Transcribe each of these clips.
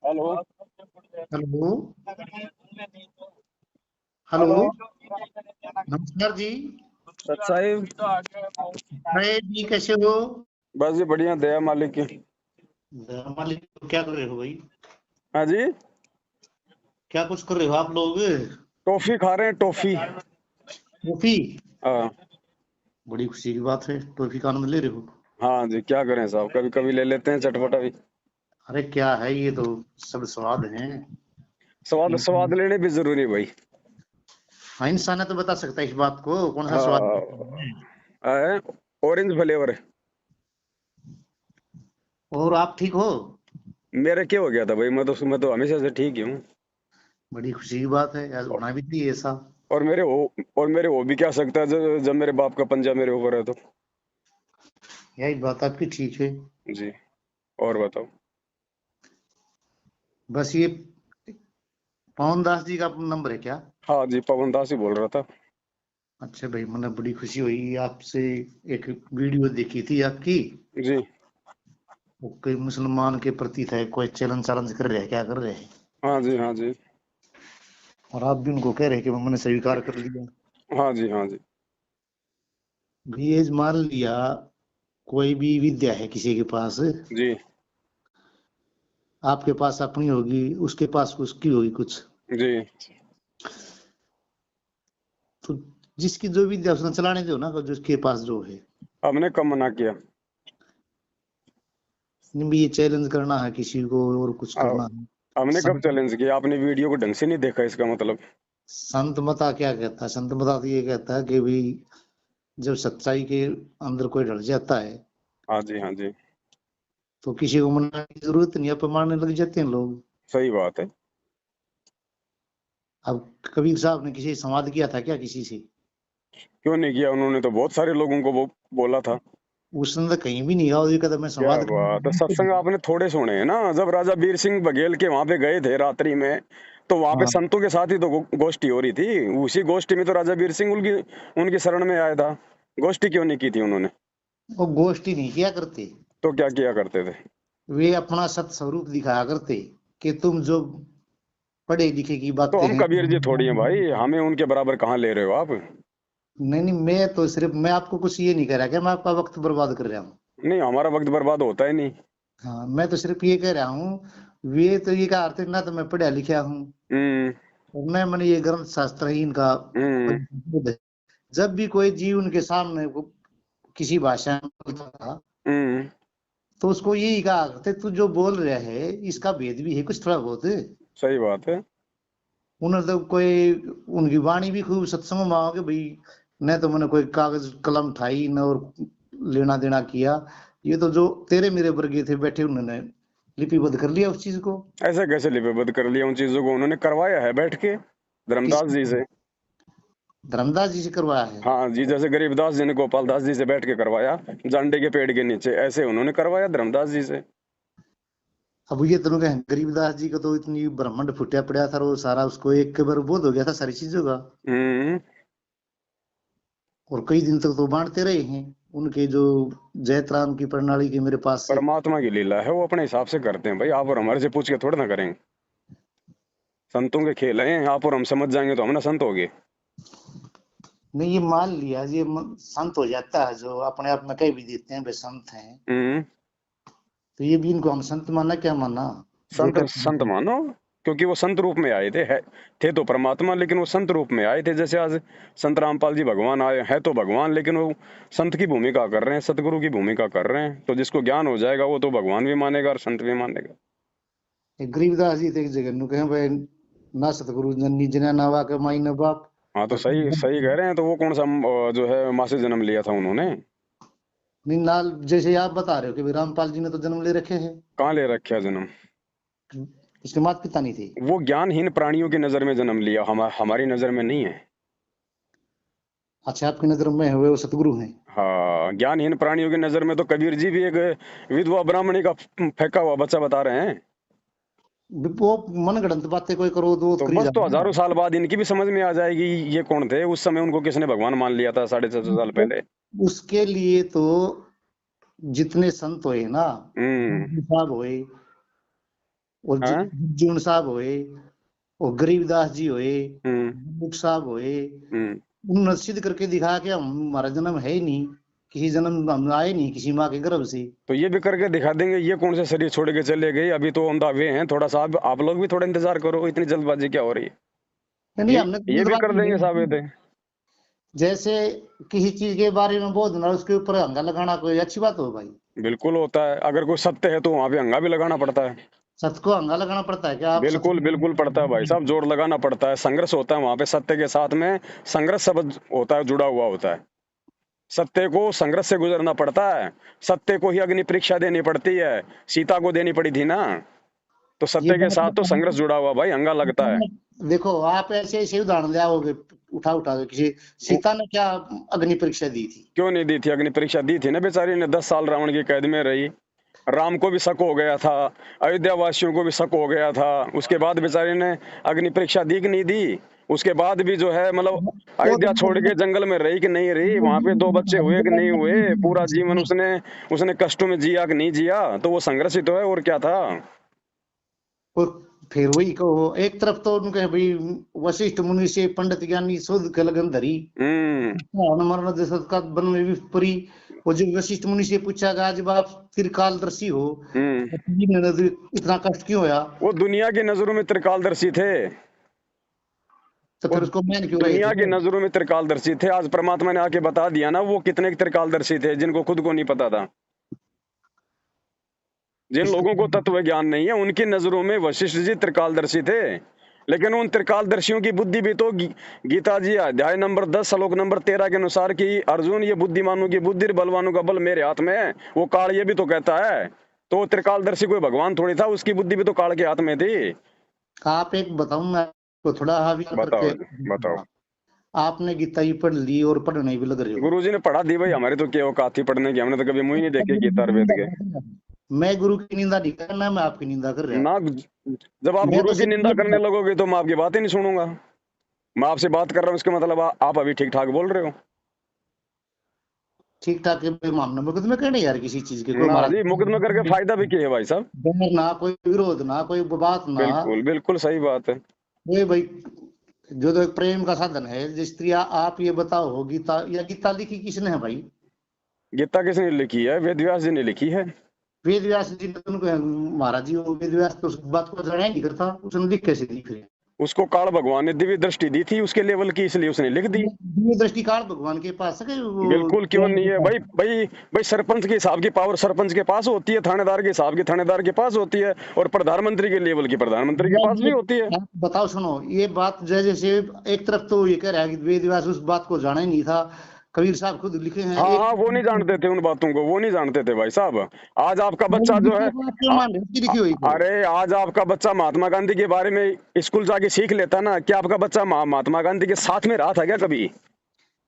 Hello. Hello. Hello. Hello. नमस्कार जी। साहिब। अरे जी, कैसे हो? बस जी बढ़िया, दया मालिक की। मालिक, क्या कर रहे हो भाई? हाँ जी। क्या कुछ कर रहे हो आप लोग? टॉफी खा रहे हैं, टॉफी। टॉफी? हाँ। बड़ी खुशी की बात है, टॉफी का आनंद ले रहे हो। हाँ जी, क्या करें साहब, कभी कभी ले लेते हैं चटपटा भी। अरे क्या है ये, तो सब स्वाद हैं। स्वाद स्वाद लेने भी जरूरी है भाई। हाँ, इंसान है तो बता सकता है इस बात को, कौन सा स्वाद है। हाँ, ऑरेंज फ्लेवर। और आप ठीक हो? मेरे क्या हो गया था भाई, मैं तो हमेशा से ठीक ही हूँ। बड़ी खुशी की बात है यार, होना भी चाहिए ऐसा। और मेरे हो भी क्या सकता है जब मेरे बाप का पंजा मेरे ऊपर है तो। यही बात आपकी ठीक है। जी। और बताओ। बस ये पवन दास जी का नंबर है क्या? हाँ जी, पवन दास ही बोल रहा था। अच्छा भाई, मतलब बड़ी खुशी हुई आपसे। एक वीडियो देखी थी आपकी। जी। वो कोई मुसलमान के प्रति था, कोई चैलेंज चैलेंज कर रहे हैं, क्या कर रहे हैं? हाँ जी। हाँ जी। और आप भी उनको कह रहे हैं कि मैंने स्वीकार कर लिया। हाँ जी। हाँ जी। भी ये मान लिया, कोई भी विद्या है किसी के पास, जी। आपके पास अपनी होगी, उसके पास उसकी होगी कुछ। जी। तो जिसकी जो विद्या उसने चलाने दो ना, जिसके पास जो है। हमने कब मना किया। नहीं भी ये चैलेंज करना है किसी को और कुछ आ, करना है। हमने कब संत चैलेंज किया, आपने वीडियो को ढंग से नहीं देखा इसका मतलब। संत मता क्या कहता है? संत मता तो ये कहता है कि भाई, जब सच्चाई के अंदर कोई ढल जाता है हाँ जी। हाँ जी। तो किसी को मनाने की जरूरत नहीं, अब मारने लग जाते हैं लोग। सही बात है। अब कबीर साहब ने किसी से संवाद किया था क्या किसी से? क्यों नहीं किया, उन्होंने तो बहुत सारे लोगों को वो बोला था। उसने तो कहीं भी नहीं कहा, वो कहता मैं क्या संवाद बात है, कर। सत्संग आपने थोड़े सुने हैं ना, जब राजा वीर सिंह बघेल के वहां पे गए थे रात्रि में, तो वहां पे हाँ, संतों के साथ ही तो गोष्ठी हो रही थी। उसी गोष्ठी में तो राजा वीर सिंह उनकी उनकी शरण में आया था। गोष्ठी क्यों नहीं की थी उन्होंने। वो गोष्ठी नहीं किया करते। तो क्या किया करते थे। वे अपना सत स्वरूप दिखाया करते कि तुम जो पढ़े लिखे की तो बातें हम हैं। कबीर जी थोड़ी हैं भाई, हमें उनके बराबर कहाँ ले रहे हो आप। नहीं नहीं, मैं तो सिर्फ मैं आपको कुछ ये नहीं कह रहा कि मैं आपका वक्त बर्बाद कर रहा हूँ। नहीं, हमारा वक्त बर्बाद होता ही नहीं। हाँ, मैं तो सिर्फ ये कह रहा हूँ, वे तो ये कहा अर्थ ना तो मैं पढ़ा लिखा हूँ, हम्म। और न मैंने ये ग्रंथ शास्त्र ही इनका हम्म। परिशुद्ध है। जब भी कोई जीव उनके सामने किसी भाषा में बोलता था, हम्म। तो उसको यही कहा करते, तू जो बोल रहा है इसका भेद भी है कुछ थोड़ा बहुत। सही बात है। उन्होंने तो कोई, उनकी वाणी भी खूब सत्संग में आओगे भाई, न तो मैंने कोई कागज कलम उठाई न और लेना देना किया। ये तो जो तेरे मेरे वर्गीय थे बैठे, उन्होंने लिपिबद्ध कर लिया उस चीज को। ऐसे कैसे लिपिबद्ध कर लिया उन चीजों को, उन्होंने करवाया है बैठ के किस धर्मदास जी से। धर्मदास जी से करवाया है? हाँ जी, जैसे गरीबदास जी ने गोपाल दास जी से बैठ के करवाया जांडे के पेड़ के नीचे, ऐसे उन्होंने करवाया धर्मदास जी से। अब ये दोनों के गरीबदास जी का तो इतनी ब्रह्मांड फुटिया पड़ा था, वो सारा उसको एक बार बोध हो गया था सारी चीजों का। हम्म। और कई दिन तक तो बांटते रहे हैं। उनके जो जयत्राम की प्रणाली के मेरे पास से। परमात्मा की लीला है, वो अपने हिसाब से करते हैं भाई, आप और हमारे से पूछ के थोड़ा ना करेंगे। संतों के खेल हैं, आप और हम समझ जाएंगे तो हम ना संत हो गए। नहीं, ये मान लिया, ये संत हो जाता है जो अपने आप में कह भी देते हैं वे संत हैं। हम्म। तो ये भी इनको हम संत माना, क्या माना? जो संत कहते संत हैं। मानो, क्योंकि वो संत रूप में आए थे, थे तो परमात्मा, लेकिन वो संत रूप में आए थे। जैसे आज संत रामपाल जी भगवान आए हैं तो भगवान, लेकिन वो संत की भूमिका कर रहे हैं, सतगुरु की भूमिका कर रहे हैं। तो जिसको ज्ञान हो जाएगा वो तो भगवान भी मानेगा और संत भी मानेगा। ये गरीबदास जी थे एक जगह नु कहे भाई, ना सतगुरु जननी जना नावा के माई न बाप। हाँ, तो पर सही सही कह रहे हैं। तो वो कौन सा जो है माँ से जन्म लिया था उन्होंने। नहीं, नाल जैसे आप बता रहे हो कि भाई रामपाल जी ने तो जन्म ले रखे हैं, कहाँ ले रखा जन्म। उसके माता पिता नहीं थे। वो ज्ञानहीन प्राणियों की नजर में जन्म लिया, हमारी नजर में नहीं है। अच्छा, आपकी नजर में है वो सतगुरु हैं? हाँ, ज्ञानहीन प्राणियों की नजर में तो कबीर जी भी एक विधवा ब्राह्मणी का फेंका हुआ बच्चा बता रहे हैं। वो मन गढ़ंत बातें कोई करो तो तो करी बस, तो जाओ ना। हजारों साल बाद इनकी भी समझ में आ जाएगी ये कौन थे। उस समय उनको किसने भगवान मान लिया था 650 साल तो पहले। उसके लिए तो जितने संत हुए ना, हम्म। साहब हुए, और हाँ। जून साहब होए, और गरीबदास जी होए, हम्म। मुख साहब होए, हम्म। उन्होंने सिद्ध करके दिखाया कि हमारा जन्म है ही नहीं, किसी जन्म हम आए नहीं किसी माँ के गर्भ से। तो ये भी करके दिखा देंगे। ये कौन सा शरीर छोड़ के चले गए, अभी तो ऑन द वे हैं, थोड़ा सा आप लोग भी थोड़ा इंतजार करो, इतनी जल्दबाजी क्या हो रही है। नहीं, ये हमने तो ये भी कर जल्दबाजी देंगे नहीं साबित की। है। जैसे किसी चीज के बारे में बोलना, उसके ऊपर हंगा लगाना कोई अच्छी बात हो भाई? बिल्कुल होता है, अगर कोई सत्य है तो वहां पे हंगा भी लगाना पड़ता है। सत्य को हंगा लगाना पड़ता है क्या? आप सच बिल्कुल बिल्कुल पड़ता है भाई साहब, जोर लगाना पड़ता है, संघर्ष होता है वहां पे, सत्य के साथ में संघर्ष शब्द होता है, जुड़ा हुआ होता है। सत्य को संघर्ष से गुजरना पड़ता है। सत्य को ही अग्नि परीक्षा देनी पड़ती है, सीता को देनी पड़ी थी ना। तो ये सत्य के बात साथ तो संघर्ष बताना। जुड़ा हुआ भाई, हंगा लगता है। देखो आप ऐसे ऐसे उदाहरण ले आओगे, उठा उठा के, किसी वो सीता ने क्या अग्नि परीक्षा दी थी? क्यों नहीं दी थी? अग्नि परीक्षा दी थी ना, बेचारी ने 10 साल रावण की कैद में रही। राम को भी शक हो गया था, अयोध्या वासियों को भी शक हो गया था, उसके बाद बेचारी ने अग्नि परीक्षा दी कि नहीं दी? उसके बाद भी जो है मतलब वो अयोध्या छोड़ तो के जंगल में रही कि नहीं रही, वहां पे 2 बच्चे हुए कि नहीं हुए, पूरा जीवन उसने उसने कष्टों में जिया कि नहीं जिया, तो वो संघर्ष ही तो है, और क्या था। और फिर वही कहो, एक तरफ तो उनके भाई वशिष्ठ मुनि से पंडित ज्ञानी शोध के लगन धरी, हम्म। मरण दशरथ का वन में भी परी। वो जब वशिष्ठ मुनि से पूछा गया, जब आप त्रिकालदर्शी हो हम्म। तो इतना कष्ट क्यों होया? वो दुनिया की नजरों में त्रिकालदर्शी थे। तो वो फिर उसको मान क्यों रहे दुनिया की थे? नजरों में त्रिकालदर्शी थे, आज परमात्मा ने आके बता दिया ना वो कितने त्रिकालदर्शी थे, जिनको खुद को नहीं पता था। जिन इसका लोगों को तत्व ज्ञान नहीं है उनकी नजरों में वशिष्ठ जी त्रिकालदर्शी थे। लेकिन उन त्रिकालदर्शियों की बुद्धि भी तो गीता जी अध्याय नंबर 10 श्लोक नंबर 13 के अनुसार की अर्जुन ये बुद्धिमानों की बुद्धि, बलवानों का बल मेरे हाथ में है, वो काल ये भी तो कहता है। तो त्रिकालदर्शी कोई भगवान थोड़ी था, उसकी बुद्धि भी तो काल के हाथ में थी। आप एक बताऊं मैं आपको थोड़ा विचार बताओ करके? बताओ। आपने गीता ही पढ़ ली और पढ़ने भी लग रहे हो। गुरुजी ने पढ़ा दी भाई, हमारे तो क्या औकात थी पढ़ने की, हमने तो कभी मुंह ही नहीं देखे गुरु गीता की और वेद निंदा के। कर रहा हूं। मैं गुरु की निंदा नहीं कर रहा, मैं आपकी निंदा कर रहा। ना, जब आप मैं गुरु तो की सिर्फ निंदा ये करने बता, लगोगे तो मैं आपकी बात ही नहीं सुनूंगा। मैं आपसे बात कर रहा हूँ, इसका मतलब आप अभी ठीक ठाक बोल रहे हो। ठीक ठाक के मामले में मुकदमे कहने यार, किसी चीज के कोई ना हमारा जी, मुकदमा करके फायदा भी क्या है भाई साहब। डर ना, कोई विरोध ना, कोई बात ना। बिल्कुल बिल्कुल सही बात है। ये भाई जो तो एक प्रेम का साधन है, जिस स्त्री आप ये बताओ, गीता या गीता लिखी किसने है भाई? गीता किसने लिखी है? वेद व्यास जी ने लिखी है। वेद व्यास जी ने तो उनको, महाराज जी वो वेद व्यास तो उस बात को जाना ही नहीं करता, उसने लिख कैसे लिख रहे? उसको काल भगवान ने दिव्य दृष्टि दी थी उसके लेवल की, इसलिए उसने लिख दी। दिव्य दृष्टिकार भगवान के पास है कि वो बिल्कुल, क्यों ज्ञान नहीं के है पास? भाई भाई भाई सरपंच के हिसाब की पावर सरपंच के पास होती है, थानेदार के हिसाब की थानेदार के पास होती है, और प्रधानमंत्री के लेवल की प्रधानमंत्री के पास भी होती है। आप बताओ, सुनो ये बात, जैसे एक तरफ तो ये कह रहा है कि वेद व्यास उस बात को जाना ही नहीं था, कबीर साहब खुद लिखे हैं हाँ एक। हाँ, वो नहीं जानते थे उन बातों को, वो नहीं जानते थे भाई साहब। आज आपका बच्चा जो है, गीता को आप क्यों आ, मान रहे हो? उसकी लिखी हुई को अरे आज आपका बच्चा महात्मा गांधी के बारे में स्कूल जाके सीख लेता ना, क्या आपका बच्चा महात्मा गांधी के साथ में रहा था क्या कभी?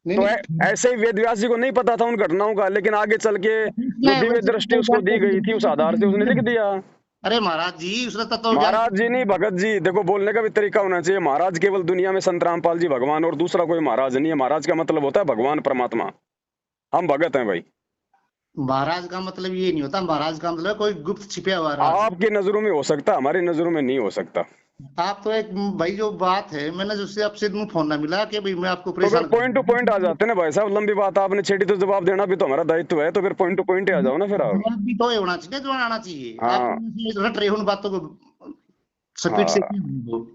नहीं तो नहीं, ऐसे ही वेद व्यास जी को नहीं पता था उन घटनाओं का, लेकिन आगे चल के जो मैं दिव्य वैसे तो दृष्टि कोई उसको दी गई थी उस आधार से उसने लिख जानकारी। दिया। अरे महाराज जी, उसने तत्व ज्ञान महाराज जी नहीं, भगत जी, देखो बोलने का भी तरीका होना चाहिए। महाराज केवल दुनिया में संत रामपाल जी भगवान, और दूसरा कोई महाराज नहीं है। महाराज का मतलब होता है भगवान परमात्मा, हम भगत हैं भाई। महाराज का मतलब ये नहीं होता, महाराज का मतलब कोई गुप्त छिपा हुआ राज। आपकी नजरों में हो सकता, हमारी नजरों में नहीं हो सकता। आप तो एक भाई, जो बात है, मैंने जिससे आपसे फोन ना मिला कि भाई मैं आपको तो फिर परेशान पॉइंट टू पॉइंट आ कर, जाते हैं ना भाई साहब, लंबी बात आपने छेड़ी तो जवाब देना भी तो हमारा दायित्व है, तो फिर पॉइंट टू पॉइंट ही आ जाओ ना फिर आप। जवाब भी तो ये होना चाहिए जो आना चाहिए। आप हाँ रट रहे हो उन बातों को, स्पीड से हाँ क्यों हो?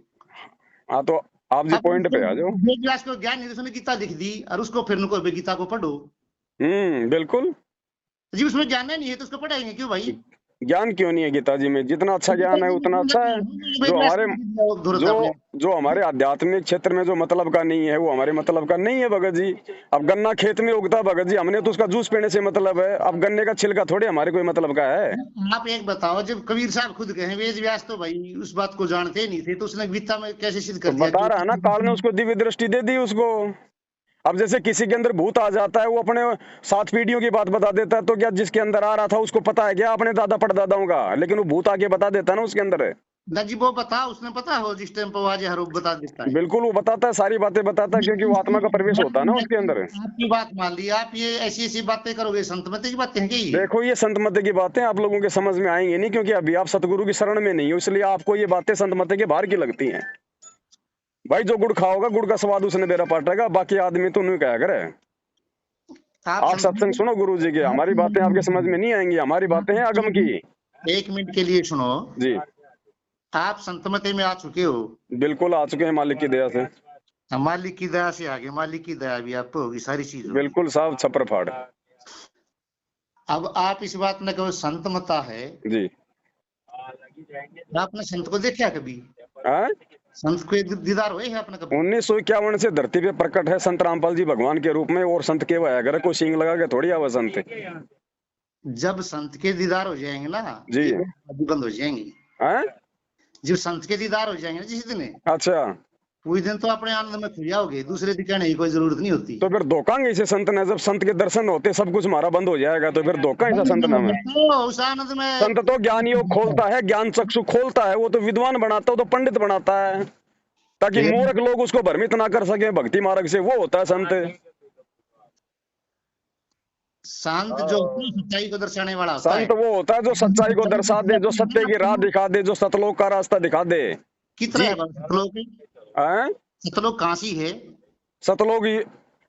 हाँ, तो आप जी आप पॉइंट पे आ जाओ। वेद व्यास को ज्ञान नहीं, उसने गीता लिख दी और उसको फिर नको गीता को पढ़ो। बिल्कुल। जी उसमें ज्ञान नहीं है तो उसको पढ़ाएंगे क्यों भाई? ज्ञान क्यों नहीं है गीता जी में? जितना अच्छा गीता ज्ञान है जी उतना में अच्छा है। जो वेद व्यास हमारे को लिख दिया धुरत जो आपने। जो हमारे आध्यात्मिक क्षेत्र में जो मतलब का नहीं है वो हमारे मतलब का नहीं है भगत जी। अब गन्ना खेत में उगता है भगत जी, हमने तो उसका जूस पीने से मतलब है, अब गन्ने का छिलका थोड़े हमारे कोई मतलब का है। आप एक बताओ, जब कबीर साहब खुद कहे वेद व्यास तो भाई उस बात को जानते नहीं थे, तो उसने गीता में कैसे सिद्ध तो कर दिया बता रहा है ना, काल ने कि? उसको दिव्य दृष्टि दे दी उसको। अब जैसे किसी के अंदर भूत आ जाता है, वो अपने 7 पीढ़ियों की बात बता देता है, तो क्या जिसके अंदर आ रहा था उसको पता है क्या अपने दादा परदादाओं का? लेकिन वो भूत आके बता देता है ना उसके अंदर है। ना जी वो बता, उसने पता हो जिस टाइम पर आज हर बता देता है। बिल्कुल वो बताता है, सारी बातें बताता है, क्योंकि वो आत्मा का प्रवेश होता है ना उसके अंदर। आपकी बात मान ली, आप ये ऐसी ऐसी बातें करोगे, संतमते की बातें हैं क्या ये? देखो ये संत मत की बातें आप लोगों के समझ में आएंगी नहीं, क्योंकि अभी आप सतगुरु की शरण में नहीं हो, इसलिए आपको ये बातें संत मत के बाहर की लगती हैं। भाई जो गुड़ खाओगा, गुड़ का स्वाद उसने बेरा पाटेगा, बाकी आदमी तो नहीं क्या करे। आप सत्संग सुनो गुरु जी के, हमारी बातें आपके समझ में नहीं आएंगी, हमारी बातें हैं आगम की। एक मिनट के लिए सुनो। जी आप संतमते में आ चुके हो, बिल्कुल आ चुके हैं मालिक की दया से। मालिक की दया से आगे, मालिक की दया भी आप पे होगी, सारी चीज होगी। बिल्कुल साहब, छप्पर फाड़। अब आप इस बात में कहो संत मता है, जी आपने संत को देखा कभी? हाँ? संत को एक दीदार हुए है आपने कभी? 1951 से धरती पे प्रकट है संत रामपाल जी भगवान के रूप में, और संत के वो अगर कोई सींग लगा के थोड़ी आवा संत। जब संत के दीदार हो जाएंगे ना, जी। ये बंद हो जाएंगे। हाँ? जब संत के दीदार हो जाएंगे ना जिस दिन, अच्छा उस दिन तो अपने आनंद में खो जाओगे, दूसरे दिन कहने की कोई जरूरत नहीं होती। तो फिर धोखा इसे संत ने, जब संत के दर्शन होते सब कुछ हमारा बंद हो जाएगा, तो फिर धोखा ऐसा संत नाम है। उस आनंद में संत तो ज्ञानियों खोलता है, ज्ञान चक्षु खोलता है, वो तो विद्वान बनाता है, वो तो पंडित बनाता है, ताकि मूर्ख लोग उसको भ्रमित ना कर सके भक्ति मार्ग से, वो होता है संत। शांत जो होता है सच्चाई को दर्शाने वाला होता है। संत वो होता है जो सच्चाई को दर्शा दे, जो सत्य की राह दिखा दे, जो सतलोक का रास्ता दिखा दे। कितना है सतलोक? सतलोक कहाँ सी है? सतलोक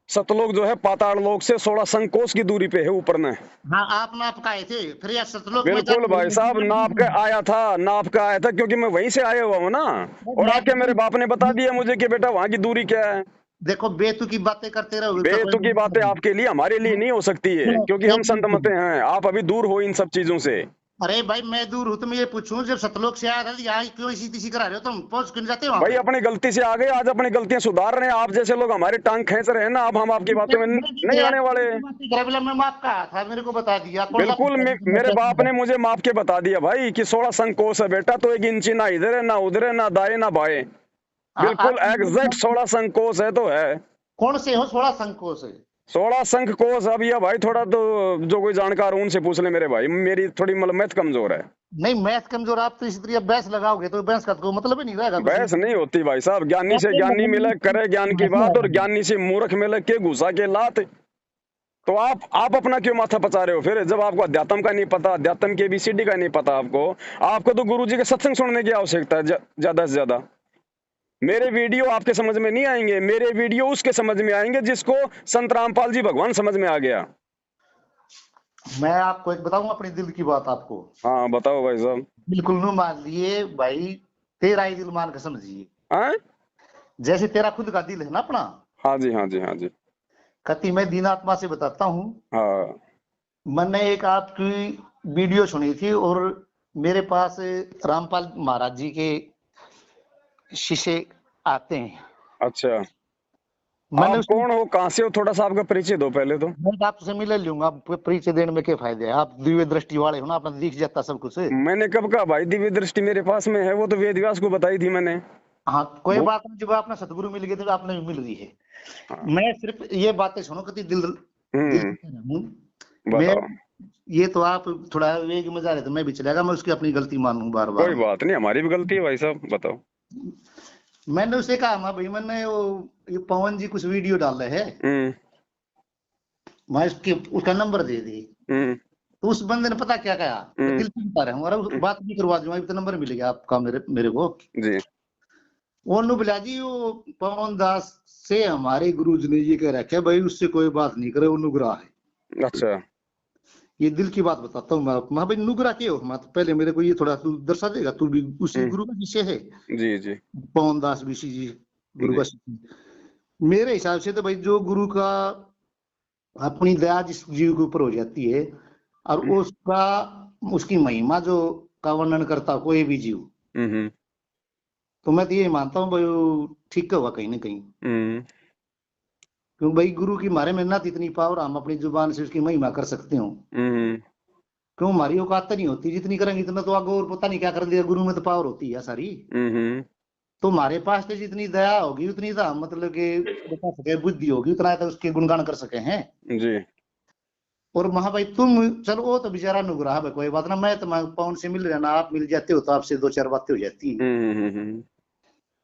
सतलोक जो है पाताल लोक से 16 संकोच की दूरी पे है ऊपर में। हाँ, आप नाप का आए थे फिर या सतलोक में बिल्कुल भाई साहब, नाप के आया था, नाप का आया था, क्योंकि मैं वहीं से आया हुआ हूँ ना, और आके मेरे बाप ने बता दिया मुझे कि बेटा वहां की दूरी क्या है। देखो बेतुकी बातें करते रहोगे तो बेतुकी बातें आपके लिए, हमारे लिए नहीं हो सकती है, क्योंकि हम संत मते हैं, आप अभी दूर हो इन सब चीजों से। अरे भाई मैं दूर हूँ तो मैं ये पूछूं, जब सतलोक से आया था यहाँ क्यों इसी तीसी करा रहे हो तुम? पहुंच क्यों जाते हो? भाई अपनी गलती से आ गए, आज अपनी गलतियां सुधार रहे हैं, आप जैसे लोग हमारे टांग खींच रहे हैं ना, अब हम आपकी बातों में नहीं आने वाले। मैं माफ कहा था, मेरे को बता दिया। बिल्कुल मेरे बाप ने मुझे माप के बता दिया भाई कि 16 संकोच है बेटा, तो 1 इंची ना इधर है ना उधर है, ना दाएं ना बाएं, बिल्कुल एग्जैक्ट 16 संकोच है तो है। कौन से हो 16 संकोच है? 16 संकोच। अब ये भाई थोड़ा तो जो कोई जानकार उनसे पूछ ले मेरे भाई, मेरी थोड़ी मतलब मैथ कमजोर है। नहीं मैथ कमजोर, आप तो इसी तरह बहस लगाओगे तो बहस का तो मतलब ही नहीं रहेगा। बहस नहीं होती भाई साहब, ज्ञानी से ज्ञानी मिले करे ज्ञान की बात, और ज्ञानी से मूर्ख मिले के घुसा के लात। तो आप अपना क्यों माथा पचा रहे हो फिर, जब आपको अध्यात्म का नहीं पता, अध्यात्म के ABCD का नहीं पता आपको तो गुरुजी के सत्संग सुनने की आवश्यकता है ज्यादा से ज्यादा। मेरे वीडियो आपके समझ में नहीं आएंगे, मेरे वीडियो उसके समझ में आएंगे जिसको संत रामपाल जी भगवान समझ में आ गया। मैं आपको एक बताऊं अपने दिल की बात आपको। हाँ बताओ भाई साहब। बिल्कुल न मान लिए भाई, तेरा ही दिल मान के समझिए। हाँ जैसे तेरा खुद का दिल है ना अपना। हाँ जी हाँ जी हाँ जी। कति मैं दीन आत्मा से बताता हूँ। हाँ मैंने एक आपकी वीडियो सुनी थी, और मेरे पास रामपाल महाराज जी के शिष्य आते हैं। अच्छा मैंने आप कौन हो, कहाँ से हो, थोड़ा सा आपका परिचय दो पहले तो। मैं आपसे मिल लूंगा, परिचय देने में क्या फायदा है? आप दिव्य दृष्टि वाले हो ना, अपना दिख जाता सब कुछ। मैंने कब कहा भाई दिव्य दृष्टि मेरे पास में है, वो तो वेद व्यास को बताई थी मैंने। हाँ कोई बात नहीं, जब आपने सतगुरु मिल गए तो आपने भी मिल रही है। हाँ। मैं सिर्फ ये बातें सुनो कति दिल मैं बताओ। ये तो आप थोड़ा वेग में जा रहे थे, मैं भी चलेगा, मैं उसकी अपनी गलती मानूं बार बार। कोई बात नहीं, हमारी भी गलती है भाई साहब, बताओ। मैंने उसे कहा मैं भाई, मैंने वो ये पवन जी कुछ वीडियो डाल रहे हैं, मैं उसका नंबर दे दी। तो उस बंदे ने पता क्या कहा, दिल से बता रहा हूँ, और बात भी करवा दूंगा, तो नंबर मिलेगा आपका मेरे को जी। वो बुला जी, वो पवन दास से हमारे गुरु जी ने ये कह रखा है भाई, उससे कोई बात नहीं करे, वो नुगरा है। अच्छा ये दिल की बात बताता हूँ मैं भाई, नुगरा के हो? मैं तो पहले मेरे को ये थोड़ा तू दर्शा देगा, तू भी उसी गुरु का शिष्य है? जी जी। पवन दास ऋषि जी गुरु का शिष्य। मेरे हिसाब से तो भाई जो गुरु का अपनी दया जिस जीव के ऊपर हो जाती है, और उसकी महिमा जो का वर्णन करता कोई भी जीव, तो मैं तो ये मानता हूँ भाई ठीक होगा कहीं ना कहीं। क्यों भाई, गुरु की हमारे में ना इतनी पावर, हम अपनी जुबान से उसकी महिमा कर सकते हो। क्यों हमारी औकात नहीं होती, जितनी करेंगे इतना तो आगे और पता नहीं क्या कर दिया। गुरु में तो पावर होती है सारी। तो हमारे पास तो जितनी दया होगी उतनी तो हम मतलब कि बता सके, बुद्धि होगी उतना तो उसके गुणगान कर सके हैं जी। और महा भाई तुम चलो, वो तो बेचारा नुगरा है, कोई बात ना, मैं तो पवन से मिल रहा ना, आप मिल जाते हो तो आपसे दो चार बातें हो जाती हैं। हम्म।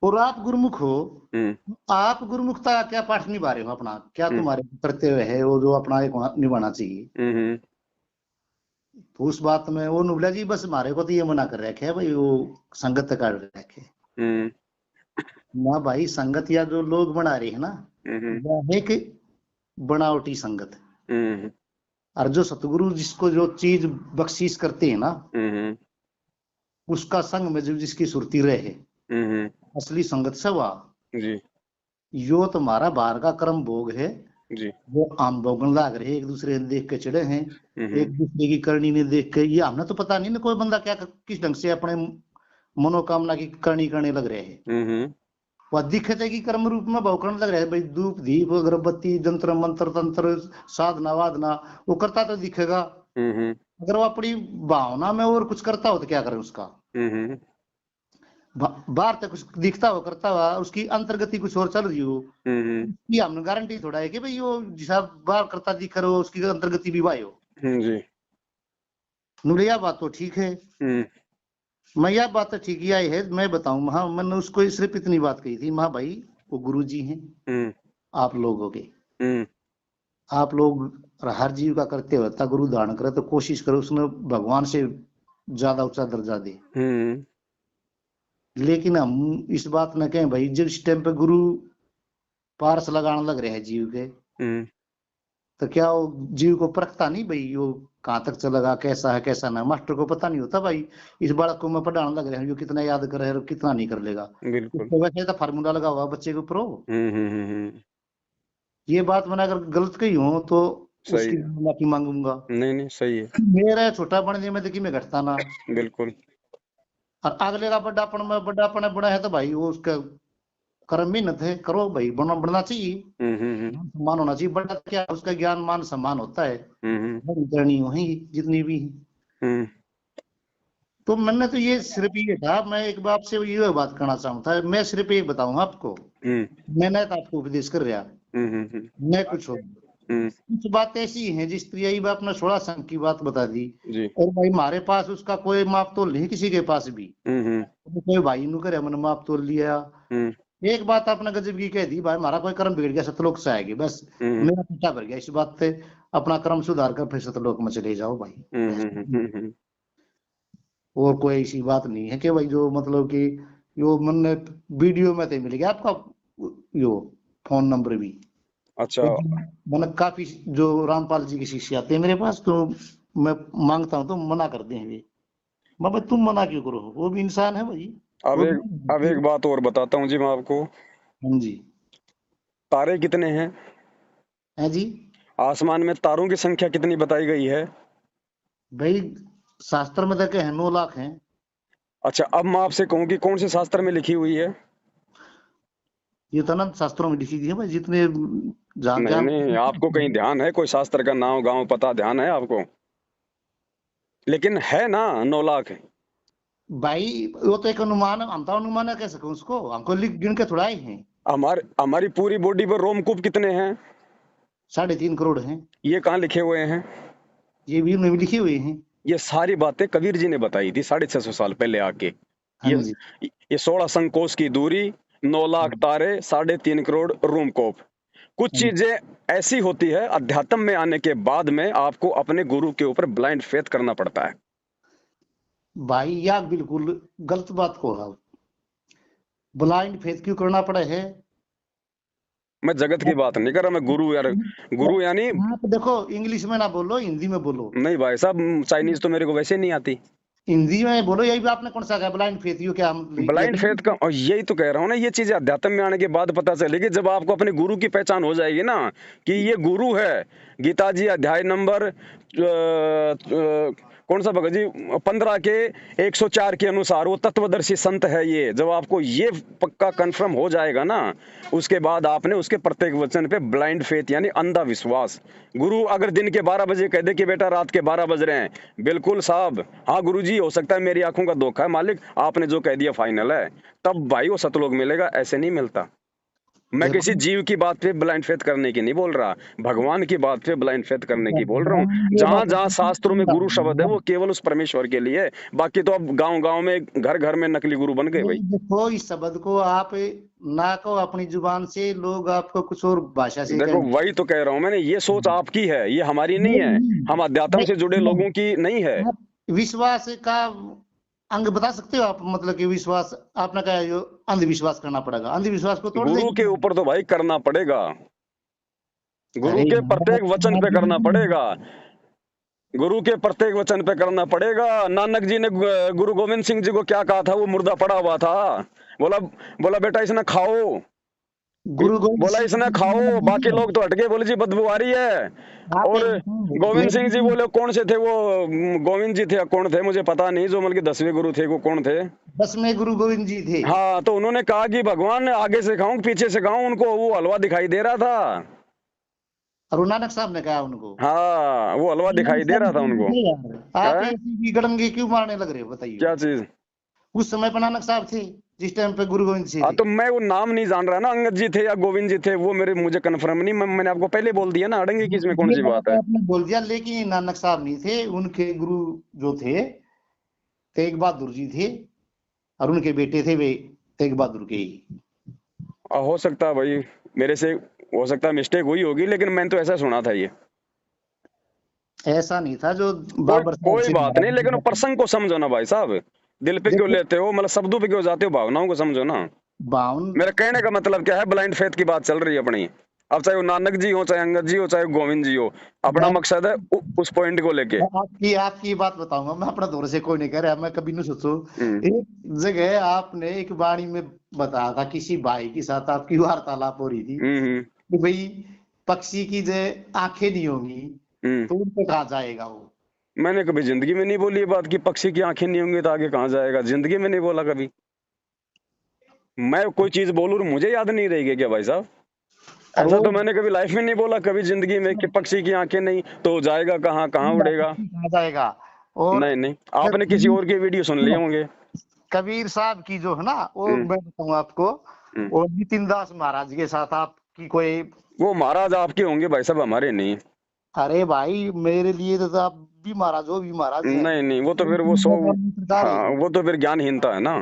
और आप गुरुमुख हो, हम्म आप गुरुमुखता का क्या पाठ निभा रहे हो अपना, क्या हम्म तुम्हारे कर्तव्य है वो जो अपना एक निभाना चाहिए। हम्म तो उस बात में वो नुबला जी बस हमारे को तो ये मना कर रखे है भाई, वो संगत काट रखे। हम्म ना भाई, संगत या जो लोग बना रहे हैं ना, हम्म यह है कि बनावटी संगत। हम्म और जो सतगुरु जिसको जो चीज बख्शीश करते हैं ना, हम्म उसका संग में जो जिसकी सुरती रहे, हम्म असली संगत से हुआ। जी यो तुम्हारा बाहर का कर्म भोग है, जी वो आम भोगन लाग रहे, एक दूसरे ने देख के चढ़े हैं, हम्म एक दूसरे की करनी ने देख के, ये हमने तो पता नहीं ना कोई बंदा क्या किस ढंग से अपने मनोकामना की करनी करने लग रहे हैं। हम्म वह दिखते की कर्म रूप में भाव करने लग रहे हैं भाई, धूप दीप अगरबत्ती जंत्र मंत्र तंत्र साधना वादना, वो करता तो दिखेगा। हम्म अगर वो अपनी भावना में और कुछ करता हो तो क्या करें उसका, हम्म बाहर तक कुछ दिखता हो करता हुआ, उसकी अंतर्गति कुछ और चल रही हो, हम्म ये हमने गारंटी थोड़ा है कि भाई वो जैसा बाहर करता दिख रहा हो उसकी अंतर्गति भी वाही हो। जी नुलिया बात तो ठीक है, हम्म मैं यह बात तो ठीक ही आई है, मैं बताऊं, हाँ मैंने उसको सिर्फ इतनी बात कही थी, माँ भाई वो गुरु जी हैं, हम्म आप लोग हो गए, हम्म आप लोग हर जीव का करते होता गुरु धारण करे तो कोशिश करो उसने भगवान से ज्यादा ऊंचा दर्जा दे। हम्म लेकिन हम इस बात में कहें भाई, जिस टाइम पे गुरु पारस लगाने लग रहे हैं जीव के, हम्म तो क्या वो जीव को परखता नहीं भाई, वो कहाँ तक चलेगा, कैसा है कैसा ना, मास्टर को पता नहीं होता भाई, इस बालक को मैं पढ़ाने लग रहा हूँ, जो कितना याद कर रहा है और कितना नहीं कर लेगा। बिल्कुल उसको वैसे तो फार्मूला लगा हुआ बच्चे के ऊपर हो। हम्म। ये बात मैंने अगर गलत कही हो तो सही उसकी है। माफी मांगूंगा। नहीं नहीं सही है। मेरा छोटा बनने में देखिए मैं घटता ना, बिल्कुल और अगले का बड़ापन में बड़ापन बड़ा है तो भाई वो उसका कर्म मेहनत है, करो भाई, बनना चाहिए, हम्म। सम्मान होना चाहिए, बड़ा क्या उसका ज्ञान मान सम्मान होता है, हम्म बड़ी करनी होगी जितनी भी है। हम्म तो मैंने तो ये सिर्फ ये था, मैं एक बाप से ये बात करना चाहता था, मैं सिर्फ एक बताऊंगा आपको, हम्म मैंने तो आपको उपदेश कर रहा, हम्म मैं कुछ हो, हम्म कुछ बात ऐसी है जिस तरह यही बात ने 16 संघ की बात बता दी। जी और भाई हमारे पास उसका कोई माप तोल नहीं किसी के पास भी, हम्म तो कोई भाई नु करे हमने माप तोल लिया। हम्म एक बात आपने गजब की कह दी भाई, हमारा कोई कर्म बिगड़ गया सतलोक से आएगी बस, हम्म मेरा पिता भर गया इस बात पे, अपना कर्म सुधार कर फिर सतलोक में चले जाओ भाई, हम्म। और कोई ऐसी बात नहीं है कि भाई जो मतलब कि यो मन वीडियो में तो मिल गया आपका यो फोन नंबर भी, अच्छा मैंने काफी जो रामपाल जी के शिष्य आते हैं मेरे पास, तो मैं मांगता हूँ तो मना कर दें वे, मैं भाई तुम मना क्यों करो, वो भी इंसान है भाई, अब वो एक भी। बात और बताता हूँ जी मैं आपको। हाँ जी। तारे कितने हैं? है जी। आसमान में तारों की संख्या कितनी बताई गई है? भाई शास्त्र में देखे हैं 9 लाख हैं। अच्छा अब मैं आपसे कहूँ कि कौन से शास्त्र में लिखी हुई है? ये तो अनंत शास्त्रों में लिखी गई है भाई, जितने जहाँ नहीं ज्ञान। नहीं आपको कहीं ध्यान है? कोई शास्त्र का नाम गांव पता ध्यान है आपको? लेकिन है ना 9 लाख। भाई वो तो एक अनुमान है, हम तो अनुमान है कह सके उसको, हमको लिख गिन के थोड़ा ही है। हमारी पूरी बॉडी पर रोमकूप कितने हैं? 3.5 करोड़ हैं। ये कहाँ लिखे हुए हैं? ये भी उन्हें भी लिखे हुए हैं। ये सारी बातें कबीर जी ने बताई थी 650 साल पहले आके। हाँ ये जी। ये 16 संकोश की दूरी, 9 लाख तारे, 3.5 करोड़ रोमकूप। कुछ हाँ। चीजें ऐसी होती है अध्यात्म में आने के बाद में आपको अपने गुरु के ऊपर ब्लाइंड फेथ करना पड़ता है। भाई या बिल्कुल गलत बात को है, ब्लाइंड फेथ क्यों करना पड़ा है। मैं जगत की बात नहीं कर रहा, मैं गुरु यार। गुरु यानी आप देखो, इंग्लिश में ना बोलो, हिंदी में बोलो। नहीं भाई साहब, चाइनीज तो मेरे को वैसे नहीं आती। हिंदी में बोलो, यही भी आपने कौन सा कहा ब्लाइंड फेथ, यू क्या हम ब्लाइंड फेथ का, और यही तो कह रहा हूँ ना, ये चीजें अध्यात्म में आने के बाद पता चलेगी, जब आपको अपने गुरु की पहचान हो जाएगी ना कि ये गुरु है। गीता जी अध्याय नंबर कौन सा भगत जी 15 के 104 के अनुसार वो तत्वदर्शी संत है। ये जब आपको ये पक्का कंफर्म हो जाएगा ना, उसके बाद आपने उसके प्रत्येक वचन पे ब्लाइंड फेथ यानी अंधा विश्वास। गुरु अगर दिन के 12 बजे कह दे कि बेटा रात के 12 बज रहे हैं, बिल्कुल साहब, हाँ गुरु जी हो सकता है मेरी आंखों का धोखा है, मालिक आपने जो कह दिया फाइनल है, तब भाई वो सतलोक मिलेगा, ऐसे नहीं मिलता। मैं देखो किसी जीव की बात पे ब्लाइंड फेथ करने की नहीं बोल रहा, भगवान की बात पे ब्लाइंड फेथ करने की बोल रहा हूँ। ये जहां बात जहां शास्त्रों में गुरु शब्द है वो केवल उस परमेश्वर के लिए है। बाकी तो अब गांव गांव में, घर घर में नकली गुरु बन गए भाई। नहीं, देखो इस शब्द को आप ना को अपनी जुबान से, लोग आपको कुछ और भाषा से देखो कहेंगे। वही तो कह रहा हूँ मैंने, ये सोच आपकी है, ये हमारी नहीं है। नहीं, हम अध्यात्म से जुड़े नहीं, लोगों की नहीं है। आप विश्वास का अंग बता सकते हो आप? मतलब कि विश्वास आपने कहा जो अंधविश्वास करना पड़ेगा, अंधविश्वास को तोड़ गुरु के देंगे। ऊपर तो भाई करना पड़ेगा, गुरु अरे के महाराज, प्रत्येक वचन पे करना पड़ेगा, गुरु के प्रत्येक वचन पे करना पड़ेगा। नानक जी ने गुरु गोविंद सिंह जी को क्या कहा था? वो मुर्दा पड़ा हुआ था, बोला बोला बेटा इसने खाओ, गुरु गोविंद बोला सिंह इसने जी खाओ। महाराज बाकी जी, लोग तो हटके बोले जी बदबू आ रही है। आप और एक बताओ, गोविंद मेरे सिंह जी बोले, कौन से थे वो? गोविंद जी थे या कौन थे मुझे पता नहीं, जो मतलब कि 10वें गुरु थे वो कौन थे? 10वें गुरु गोविंद जी थे। हाँ, तो उन्होंने कहा कि भगवान आगे से खाऊं पीछे से खाऊं, उनको वो हलवा दिखाई दे रहा था। और नानक साहब ने कहा उनको। हाँ, वो हलवा नानक दिखाई दे साहब रहा था जी उनको। थे यार, आप है ऐसी भी गड़ंगे क्यों मारने लग रहे हो बताइए? क्या चीज? उस समय पर नानक साहब थे जिस टाइम पे गुरु गोविंद सिंह हाँ, थे। तो मैं वो नाम नहीं जान रहा ना, अंगद जी थे या गोविंद जी थे, वो मुझे कंफर्म नहीं। मैंने आपको पहले बोल दिया ना, अड़ेंगे किस में, कौन ये सी बात बात है? आपने बोल दिया, लेकिन नानक साहब नहीं थे, उनके गुरु जो थे तेग बहादुर जी थे, और उनके बेटे थे वे तेग बहादुर के ही। हो सकता है भाई, मेरे से हो सकता है मिस्टेक हुई होगी, लेकिन मैंने तो ऐसा सुना था ये। ऐसा नहीं था जो कोई बाबर साहब कोई से बात नहीं, लेकिन वो महाराज। प्रसंग को समझो ना भाई साहब। दिल पे क्यों देखो लेते हो, मतलब शब्दों पे क्यों जाते हो? भावनाओं को समझो ना। बावन, मेरा कहने का मतलब क्या है, ब्लाइंड फेथ की बात चल रही है अपनी। अब चाहे वो नानक जी हो, चाहे अंगद जी हो, चाहे गोविंद जी हो, अपना मैं मकसद है उस पॉइंट को लेके। मैं आपकी आपकी बात बताऊंगा, मैं अपना दौर से कोई नहीं कह रहा, मैं कभी नहीं सोचो। हम्म एक जगह आपने एक वाणी में बताया था, किसी भाई के साथ आपकी वार्तालाप हो रही थी हम्म कि भाई पक्षी की जो आंखें नहीं होंगी हम्म। तो उन पे कहाँ जाएगा वो? मैंने कभी जिंदगी में नहीं बोली ये बात कि पक्षी की आंखें नहीं होंगी तो आगे कहाँ जाएगा, जिंदगी में नहीं बोला कभी। मैं कोई चीज बोलूं और मुझे याद नहीं रहेगी क्या भाई साहब? और ऐसा वो तो मैंने कभी लाइफ में नहीं बोला कभी जिंदगी में कि पक्षी की आंखें नहीं तो जाएगा कहाँ, कहाँ उड़ेगा। पक्षी कहाँ जाएगा? और नहीं नहीं, आपने किसी और के वीडियो सुन लिए सुनो, होंगे। कबीर साहब की जो है ना, वो हम्म मैं बताऊं आपको, हम्म। वो नितिन दास महाराज के साथ आपकी कोई। वो महाराज आपके होंगे भाई साहब, हमारे नहीं। अरे भाई मेरे लिए तो आप भी महाराज हो, भी महाराज है। नहीं नहीं, वो तो फिर वो नितिन सो, दास वाली सरकार है। हाँ वो तो फिर ज्ञानहीनता है ना।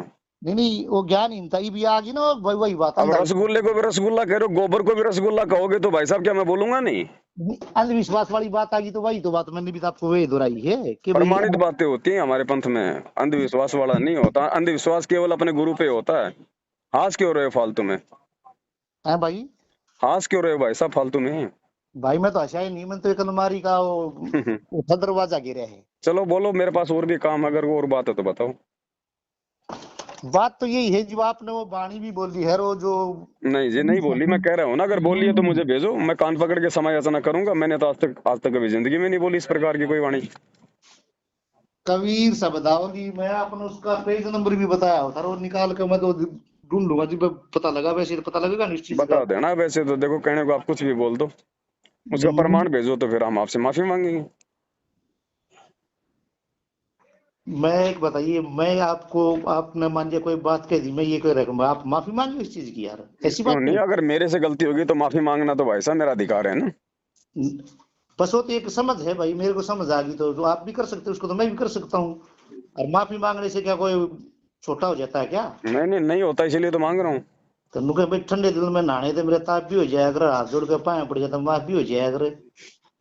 नहीं नहीं, वो ज्ञानहीनता ही भी आ गई ना, वही वही बात अब रसगुल्ले को भी रसगुल्ला कह रहे हो, गोबर को भी रसगुल्ला कहोगे तो भाई साहब क्या मैं बोलूंगा नहीं? अंधविश्वास वाली बात आ गई, तो वही तो बात मैंने भी तो आपको वही दोहराई है कि भाई प्रमाणित बातें होती हैं हमारे पंथ में, अंधविश्वास वाला नहीं होता। अंधविश्वास केवल अपने गुरु पे होता है। हंस क्यों रहे हो फालतू में? है भाई। हंस क्यों रहे हो भाई साहब फालतू में? भाई मैं तो हंसा ही नहीं, मैंने तो एक अलमारी का वो था दरवाजा गिरा है। चलो बोलो, मेरे पास और भी काम है, अगर वो और बात है तो बताओ। बात तो यही है जो आपने वो वाणी भी बोली है, वो जो नहीं जी नहीं बोली, मैं कह रहा हूँ ना, अगर बोली है तो मुझे भेजो, मैं कान पकड़ के समय याचना करूंगा। मैंने तो आज तक कभी जिंदगी में नहीं बोली इस प्रकार की कोई वाणी। कबीर शब्दावली, मैं आपने उसका पेज नंबर भी बताया होता, और निकाल के मैं तो ढूंढ लूंगा जी, पता लगा, वैसे तो पता लगेगा निश्चित बता का। देना, वैसे तो देखो कहने को आप कुछ भी बोल दो, उसका प्रमाण भेजो तो फिर हम आपसे माफी मांगेंगे। मैं एक बताइए, मैं आपको, आपने मान लिया कोई बात कह दी, मैं ये कह रहा, आप माफी मांगे इस चीज की? यार ऐसी क्यों बात नहीं, नहीं। अगर मेरे से गलती होगी तो माफी मांगना तो भाई साहब मेरा अधिकार है ना। बस वो तो एक समझ है भाई, मेरे को समझ आ गई, तो जो आप भी कर सकते हो उसको तो मैं भी कर सकता हूँ। और माफी मांगने से क्या कोई छोटा हो जाता है क्या? नहीं नहीं नहीं होता, इसीलिए तो मांग रहा हूँ। तो नुके भाई ठंडे दिल में नहाने थे, मेरे ताप भी हो जाया अगर, हाथ जोड़ के पाए पड़ जाता, माफ भी हो जाया अगर।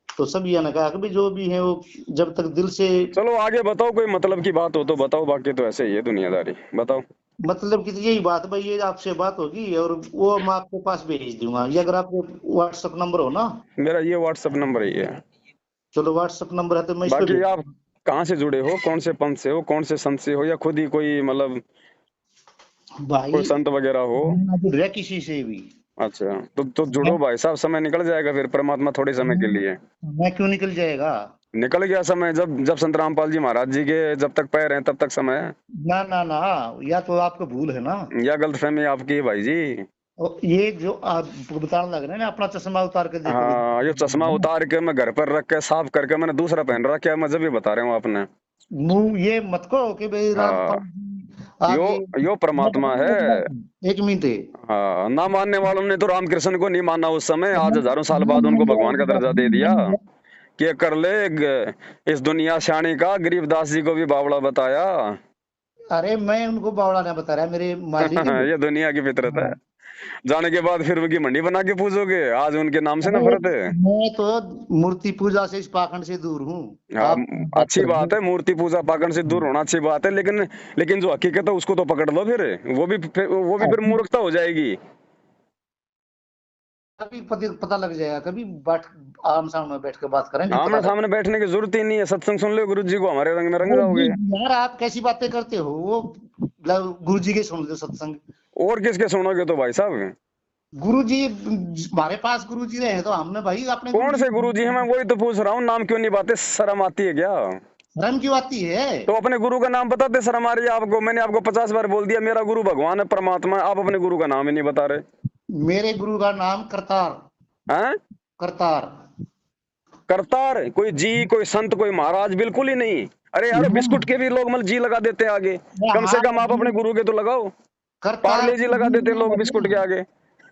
तो सब ये ना कहा कि भाई जो भी है वो जब तक दिल से, चलो आगे बताओ, कोई मतलब की बात हो तो बताओ, बाकी तो ऐसे ही है दुनियादारी। बताओ। मतलब कि यही बात भाई, ये आपसे बात होगी और वो मैं आपके पास भेज दूंगा, ये अगर आपको व्हाट्सएप नंबर हो ना। मेरा ये व्हाट्सएप नंबर ही है। चलो व्हाट्सएप नंबर है तो मैं इस पे बाकी भेज आप कहाँ से जुड़े हो, कौन से पंथ से हो, कौन से संत से हो, या खुद ही कोई मतलब कोई भाई। संत वगैरह हो? मैं ना जुड़ रहा किसी से भी। अच्छा, तो जुड़ो भाई साहब, समय निकल जाएगा फिर, परमात्मा थोड़े समय के लिए। मैं क्यों निकल जाएगा? निकल गया समय, जब जब संत रामपाल जी महाराज जी के जब तक पैर हैं तब तक समय है। ना ना ना, या तो आपको भूल है ना, या गलतफहमी आपकी है भाई जी। और ये जो आप बताने लग रहे हैं ना, अपना चश्मा उतार के देखो हाँ, ये चश्मा तो उतार के मैं घर पर रख के साफ करके मैंने दूसरा पहन रखा है, मैं जब भी बता रहा हूँ आपने। मुंह ये मत कहो कि भाई रामपाल हाँ, जी यो आगे यो परमात्मा है। एक मिनट है। हाँ, ना मानने वालों ने तो रामकृष्ण को नहीं माना उस समय, आज हजारों साल ना बाद उनको मानने भगवान वालों का की बात दर्जा दे नहीं दिया। मानेंगे। कि कर ले इस दुनिया श्याणी का, गरीबदास जी को भी बावड़ा बताया। अरे मैं उनको बावड़ा नहीं बता रहा, मेरे मालिक। ये दुनिया की फितरत है। हाँ। जाने के बाद फिर उनकी मंडी बना के पूजोगे, आज उनके नाम से अरे नफरत है। मैं तो मूर्ति पूजा से, इस पाखंड से दूर हूँ। हाँ, आप बात अच्छी कर रहे बात है, मूर्ति पूजा पाखंड से दूर होना अच्छी बात है, लेकिन लेकिन जो हकीकत है उसको तो पकड़ लो फिर। वो भी फिर हो। मूर्खता हो जाएगी। कभी पता लग जाएगा, कभी बैठ आम सामने बैठ के बात करेंगे, पता आमने लग। सामने बैठने की जरूरत ही नहीं है, सत्संग सुन लो गुरु जी को, हमारे रंग में रंग अरे जी जाओगे। यार, आप कैसी बातें करते हो? वो गुरु जी के सुन लो सत्संग। और किसके सुनोगे तो भाई साहब? गुरु जी, हमारे पास गुरु जी रहे तो हमने भाई अपने गुरु कौन जी से को। गुरु जी हैं? मैं वही तो पूछ रहा हूँ, नाम क्यों नहीं बाते? शर्म आती है क्या? शर्म क्यों आती है? तो अपने गुरु का नाम बताते, शर्म आ रही है आपको? मैंने आपको 50 बार बोल दिया मेरा गुरु भगवान है, परमात्मा है, आप अपने गुरु का नाम ही नहीं बता रहे मेरे गुरु का नाम करतार। हैं? करतार। करतार? कोई जी, कोई संत, कोई महाराज? बिल्कुल ही नहीं। अरे यार, नहीं, बिस्कुट के भी लोग मतलब जी लगा देते हैं आगे। कम से कम महाराज आप जी, अपने गुरु के तो लगाओ। करतार पार्ले जी के लगा जी देते हैं नाम लोग है बिस्कुट के क्या? आगे।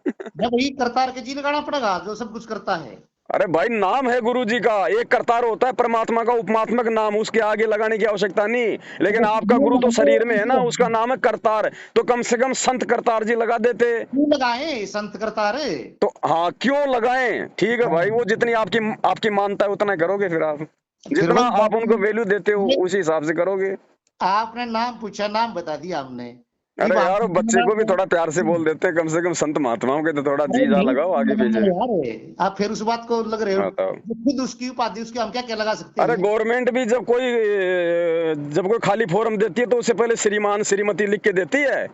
जब भाई करतार के जी लगाना पड़ेगा, जो सब कुछ करता है। अरे भाई, नाम है गुरु जी का, एक करतार होता है परमात्मा का उपमात्मक नाम, उसके आगे लगाने की आवश्यकता नहीं। लेकिन अगर आपका ये गुरु तो मानते शरीर हो में है ना, उसका नाम है करतार, तो कम से कम संत करतार जी लगा देते। क्यों लगाए संत करतार? तो हाँ, क्यों लगाएं? ठीक है भाई, वो जितनी आपकी आपकी मानता है उतना करोगे फिर आप। फिर जितना वही बात आप उनको हुई। वैल्यू देते हो ये उसी हिसाब से करोगे। आपने नाम पूछा, नाम बता दिया हमने कि अरे हम यार, बच्चे को भी थोड़ा प्यार से बोल देते हैं, कम से कम संत महात्माओं के तो थोड़ा अरे जी जा नहीं लगाओ आगे लगाना पीछे। यार, आप फिर उस बात को लग रहे हो। बताओ। जो खुद उसकी उपाधि, उसके हम क्या क्या लगा सकते अरे हैं? गवर्नमेंट भी जब कोई खाली फॉर्म देती है तो उससे पहले श्रीमान श्रीमती लिख के देती है।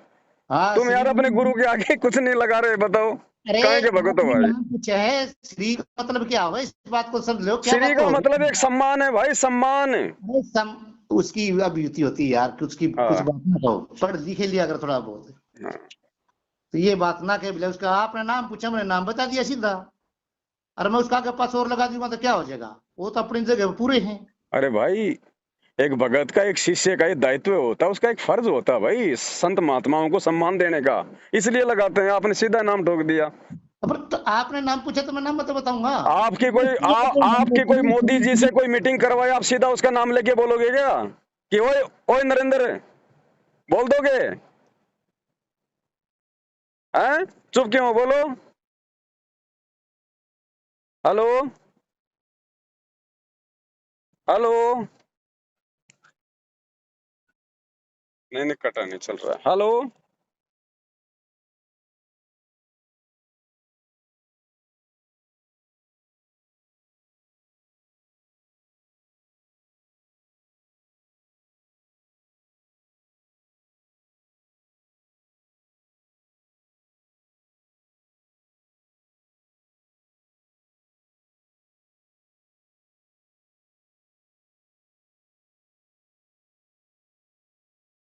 हाँ, तुम यार अपने श्री। गुरु के आगे कुछ नहीं लगा रहे, बताओ अरे कहाँ के भगत हो आपने भाई? नाम पूछा है, श्री का मतलब क्या हुआ? इस बात को समझ लो, क्या श्री बात का हो मतलब रही एक सम्मान है भाई, सम्मान। है? उसकी अभिव्यक्ति होती है यार, कि उसकी कुछ हाँ बात ना हो, पढ़ लिखे लिया अगर थोड़ा बहुत। हाँ। तो ये बात ना के बोले, उसका आपने नाम पूछा, मैंने नाम बता दिया सीधा। और मैं उसका आगे पास और लगा दूंगा तो क्या हो जाएगा? वो तो अपनी जगह पूरे हैं। अरे भाई, एक भगत का, एक शिष्य का ये दायित्व होता है, उसका एक फर्ज होता है भाई, संत महात्माओं को सम्मान देने का। इसलिए लगाते हैं, आपने सीधा नाम ठोक दिया। अब तो आपने नाम पूछा तो मैं नाम बताऊंगा। आपकी कोई मोदी जी से कोई मीटिंग करवाए, आप सीधा उसका नाम लेके बोलोगे क्या कि ओए ओए नरेंद्र? बोल दोगे? हैं? चुप क्यों हो? बोलो। हेलो? हेलो? नहीं नहीं, कटा नहीं चल रहा है। हेलो?